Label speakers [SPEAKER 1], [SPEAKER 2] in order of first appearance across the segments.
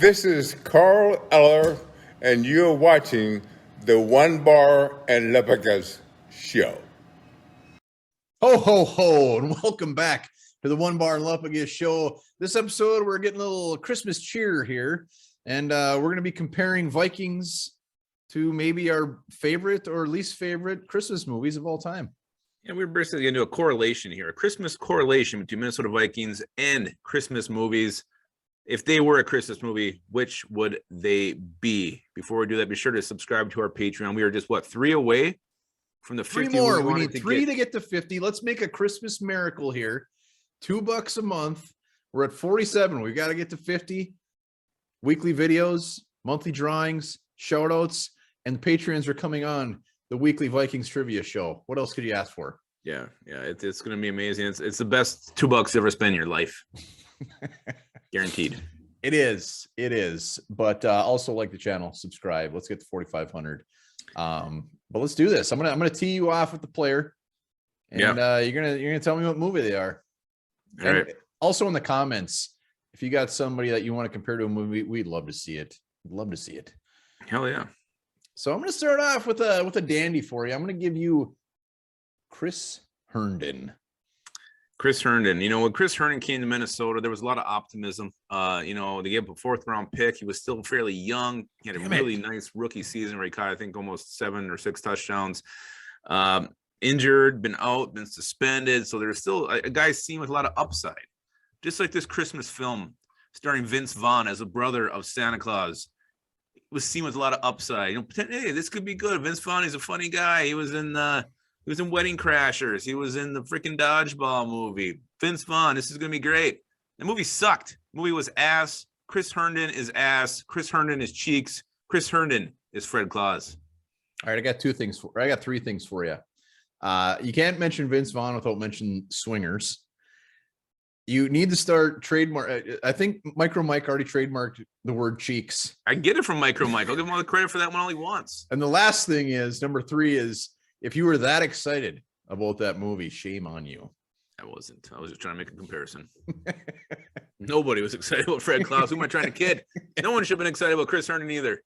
[SPEAKER 1] This is Carl Eller, and you're watching the One Bar and Lepagas show.
[SPEAKER 2] Ho, ho, ho, and welcome back to the One Bar and Lepagas show. This episode, we're getting a little Christmas cheer here, and we're going to be comparing Vikings to maybe our favorite or least favorite Christmas movies of all time.
[SPEAKER 3] Yeah, we're basically going to do a correlation here, a Christmas correlation between Minnesota Vikings and Christmas movies. If they were a Christmas movie, which would they be? Before we do that, be sure to subscribe to our Patreon. We are just, 3 away from the 50
[SPEAKER 2] Three more. We need 3 to get to 50. Let's make a Christmas miracle here. $2 a month. We're at 47. We've got to get to 50. Weekly videos, monthly drawings, shout outs, and the Patreons are coming on the weekly Vikings trivia show. What else could you ask for?
[SPEAKER 3] Yeah, it's going to be amazing. It's the best $2 you ever spend in your life. Guaranteed.
[SPEAKER 2] It is. But also like the channel, subscribe. Let's get to 4,500. But let's do this. I'm gonna tee you off with the player, and you're gonna tell me what movie they are.
[SPEAKER 3] All right.
[SPEAKER 2] Also in the comments, if you got somebody that you want to compare to a movie, we'd love to see it.
[SPEAKER 3] Hell yeah.
[SPEAKER 2] So I'm gonna start off with a dandy for you. I'm gonna give you Chris Herndon.
[SPEAKER 3] Chris Herndon. You know, when Chris Herndon came to Minnesota, there was a lot of optimism. They gave him a 4th round pick. He was still fairly young. He had a really nice rookie season where he caught, I think, almost 7 or 6 touchdowns. Injured, been out, been suspended. So there's still a guy seen with a lot of upside. Just like this Christmas film starring Vince Vaughn as a brother of Santa Claus. It was seen with a lot of upside. You know, hey, this could be good. Vince Vaughn is a funny guy. He was in Wedding Crashers. He was in the freaking Dodgeball movie. Vince Vaughn, this is going to be great. The movie sucked. The movie was ass. Chris Herndon is ass. Chris Herndon is cheeks. Chris Herndon is Fred Claus.
[SPEAKER 2] All right, I got 3 things for you. You can't mention Vince Vaughn without mentioning Swingers. You need to start trademark. I think Micro Mike already trademarked the word cheeks.
[SPEAKER 3] I get it from Micro Mike. I'll give him all the credit for that one all he wants.
[SPEAKER 2] And the last thing is, number 3 is, if you were that excited about that movie, shame on you.
[SPEAKER 3] I wasn't. I was just trying to make a comparison. Nobody was excited about Fred Claus. Who am I trying to kid? No one should have been excited about Chris Herndon either.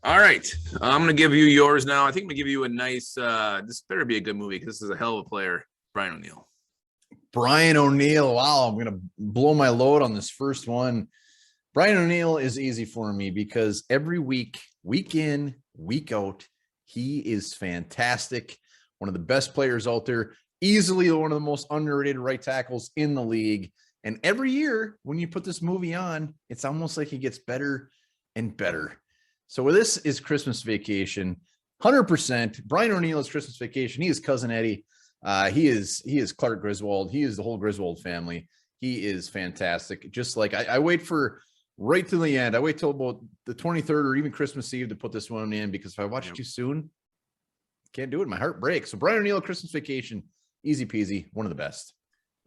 [SPEAKER 3] All right. I'm going to give you yours now. I think I'm going to give you a nice, this better be a good movie because this is a hell of a player, Brian ONeill.
[SPEAKER 2] Brian ONeill. Wow, I'm going to blow my load on this first one. Brian ONeill is easy for me because every week, week in, week out, he is fantastic. One of the best players out there, easily one of the most underrated right tackles in the league. And every year when you put this movie on, it's almost like he gets better and better. So this is Christmas Vacation, 100%. Brian ONeill is Christmas Vacation. He is Cousin Eddie. He is Clark Griswold. He is the whole Griswold family. He is fantastic. Just like I wait for right to the end. I wait till about the 23rd or even Christmas Eve to put this one in, because if I watch it too soon, can't do it. My heart breaks. So Brian ONeill, Christmas Vacation, easy peasy, one of the best.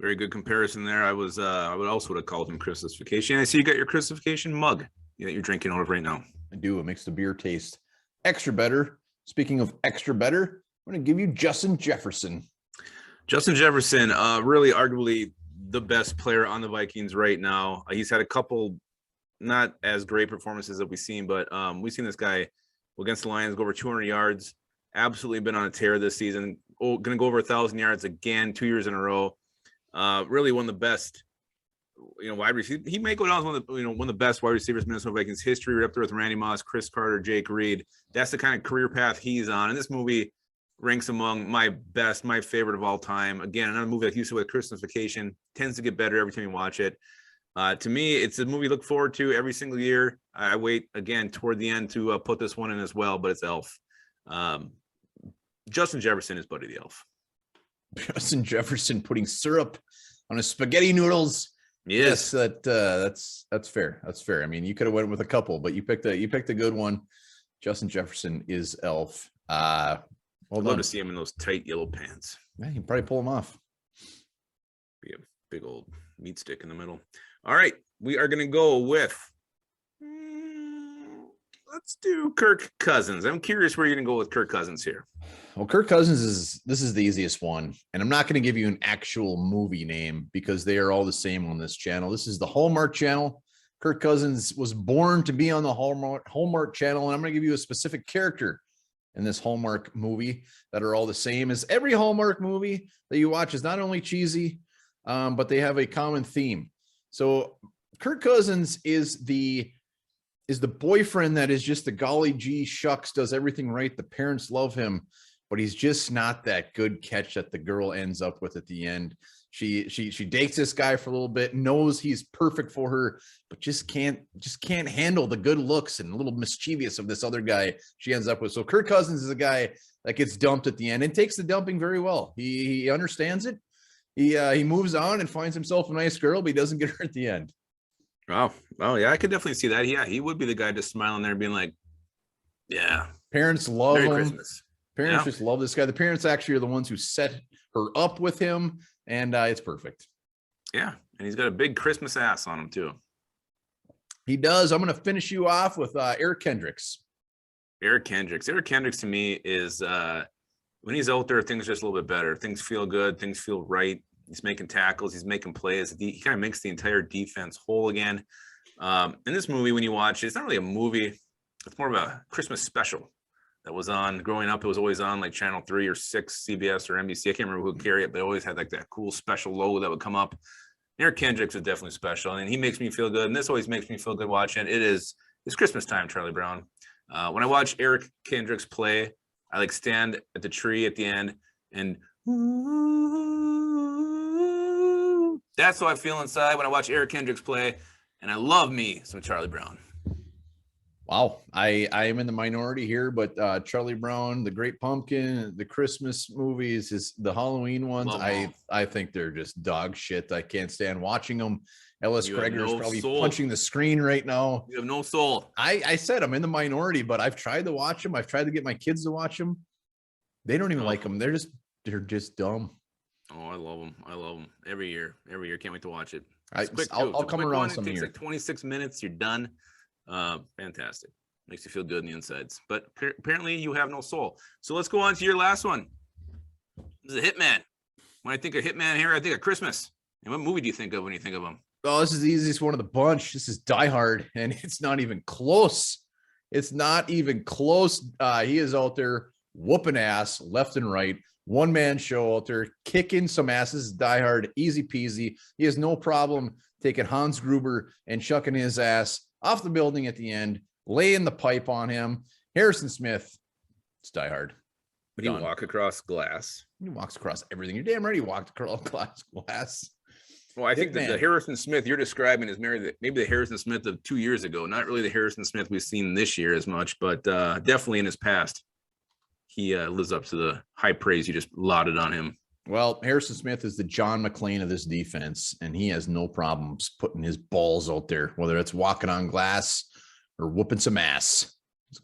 [SPEAKER 3] Very good comparison there. I would also have called him Christmas Vacation. I see you got your Christmas Vacation mug that you're drinking out of right now.
[SPEAKER 2] I do. It makes the beer taste extra better. Speaking of extra better, I'm going to give you Justin Jefferson.
[SPEAKER 3] Justin Jefferson, really arguably the best player on the Vikings right now. He's had a couple not as great performances that we've seen, but we've seen this guy against the Lions go over 200 yards. Absolutely been on a tear this season. Going to go over 1,000 yards again 2 years in a row. Really one of the best, wide receivers. He may go down as one of the best wide receivers in Minnesota Vikings history. Right up there with Randy Moss, Chris Carter, Jake Reed. That's the kind of career path he's on. And this movie ranks among my favorite of all time. Again, another movie like you said with Christmas Vacation, tends to get better every time you watch it. To me, it's a movie I look forward to every single year. I wait again toward the end to put this one in as well, but it's Elf. Justin Jefferson is Buddy the Elf.
[SPEAKER 2] Justin Jefferson putting syrup on his spaghetti noodles. Yes, that's fair. That's fair. I mean, you could have went with a couple, but you picked a good one. Justin Jefferson is Elf.
[SPEAKER 3] I'd love to see him in those tight yellow pants.
[SPEAKER 2] Yeah, you can probably pull him off.
[SPEAKER 3] Be a big old meat stick in the middle. All right, we are going to go with, let's do Kirk Cousins. I'm curious where you're going to go with Kirk Cousins here.
[SPEAKER 2] Well, Kirk Cousins this is the easiest one, and I'm not going to give you an actual movie name because they are all the same on this channel. This is the Hallmark channel. Kirk Cousins was born to be on the Hallmark channel, and I'm going to give you a specific character in this Hallmark movie that are all the same. As every Hallmark movie that you watch is not only cheesy, but they have a common theme. So Kirk Cousins is the boyfriend that is just the golly gee shucks, does everything right. The parents love him, but he's just not that good catch that the girl ends up with at the end. She dates this guy for a little bit, knows he's perfect for her, but just can't handle the good looks and a little mischievous of this other guy she ends up with. So Kirk Cousins is a guy that gets dumped at the end and takes the dumping very well. He understands it. He moves on and finds himself a nice girl, but he doesn't get her at the end.
[SPEAKER 3] Oh, yeah, I could definitely see that. Yeah, he would be the guy just smiling there, being like, "Yeah."
[SPEAKER 2] Parents love
[SPEAKER 3] Merry
[SPEAKER 2] him.
[SPEAKER 3] Christmas.
[SPEAKER 2] Parents just love this guy. The parents actually are the ones who set her up with him, and it's perfect.
[SPEAKER 3] Yeah, and he's got a big Christmas ass on him too.
[SPEAKER 2] He does. I'm going to finish you off with Eric Kendricks.
[SPEAKER 3] Eric Kendricks to me is when he's out there, things are just a little bit better. Things feel good. Things feel right. He's making tackles. He's making plays. He kind of makes the entire defense whole again. In this movie, when you watch it, it's not really a movie. It's more of a Christmas special that was on. Growing up, it was always on like Channel 3 or 6, CBS or NBC. I can't remember who would carry it, but it always had like that cool special logo that would come up. Eric Kendricks is definitely special, and he makes me feel good. And this always makes me feel good watching. It's Christmas time, Charlie Brown. When I watch Eric Kendricks play, I like stand at the tree at the end and that's how I feel inside when I watch Eric Kendricks play. And I love me some Charlie Brown.
[SPEAKER 2] Wow, I am in the minority here, but Charlie Brown, The Great Pumpkin, the Christmas movies, the Halloween ones, I think they're just dog shit. I can't stand watching them. Ellis Kreger is probably punching the screen right now.
[SPEAKER 3] You have no soul.
[SPEAKER 2] I said I'm in the minority, but I've tried to watch them. I've tried to get my kids to watch them. They don't even like them. They're just dumb.
[SPEAKER 3] Oh, I love them. Every year. Can't wait to watch it.
[SPEAKER 2] I'll come around some year.
[SPEAKER 3] It takes like 26 minutes. You're done. Fantastic. Makes you feel good in the insides. But apparently you have no soul. So let's go on to your last one. This is a Hitman. When I think of Hitman here, I think of Christmas. And what movie do you think of when you think of him?
[SPEAKER 2] Oh, this is the easiest one of the bunch. This is Die Hard, and it's not even close. It's not even close. He is out there whooping ass left and right. One-man show out there, kicking some asses. Die Hard, easy peasy. He has no problem taking Hans Gruber and chucking his ass off the building at the end, laying the pipe on him. Harrison Smith, it's Die Hard.
[SPEAKER 3] But he walk across glass.
[SPEAKER 2] He walks across everything. You're damn right he walked across glass.
[SPEAKER 3] Well, I think that the Harrison Smith you're describing is maybe the Harrison Smith of 2 years ago. Not really the Harrison Smith we've seen this year as much, but definitely in his past. He lives up to the high praise you just lauded on him.
[SPEAKER 2] Well, Harrison Smith is the John McClane of this defense, and he has no problems putting his balls out there, whether it's walking on glass or whooping some ass.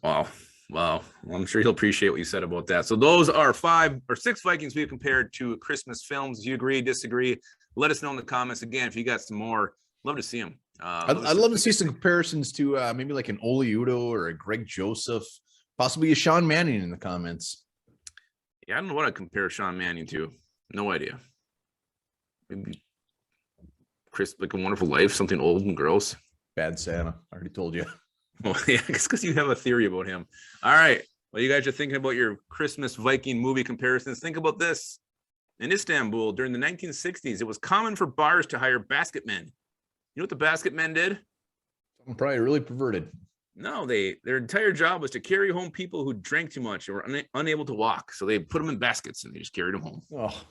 [SPEAKER 3] Wow. Well, I'm sure he'll appreciate what you said about that. So those are 5 or 6 Vikings we've compared to Christmas films. If you agree, disagree, let us know in the comments. Again, if you got some more, love to see them.
[SPEAKER 2] I'd love to see some comparisons to maybe like an Ole Udo or a Greg Joseph, possibly a Sean Manning in the comments.
[SPEAKER 3] Yeah, I don't know what I compare Sean Manning to. No idea. Maybe Chris, like A Wonderful Life, something old and gross.
[SPEAKER 2] Bad Santa. I already told you.
[SPEAKER 3] Well, yeah, it's because you have a theory about him. All right. Well, you guys are thinking about your Christmas Viking movie comparisons. Think about this. In Istanbul, during the 1960s, it was common for bars to hire basket men. You know what the basket men did?
[SPEAKER 2] I'm probably really perverted.
[SPEAKER 3] No, their entire job was to carry home people who drank too much or were unable to walk. So they put them in baskets and they just carried them home.
[SPEAKER 2] Oh,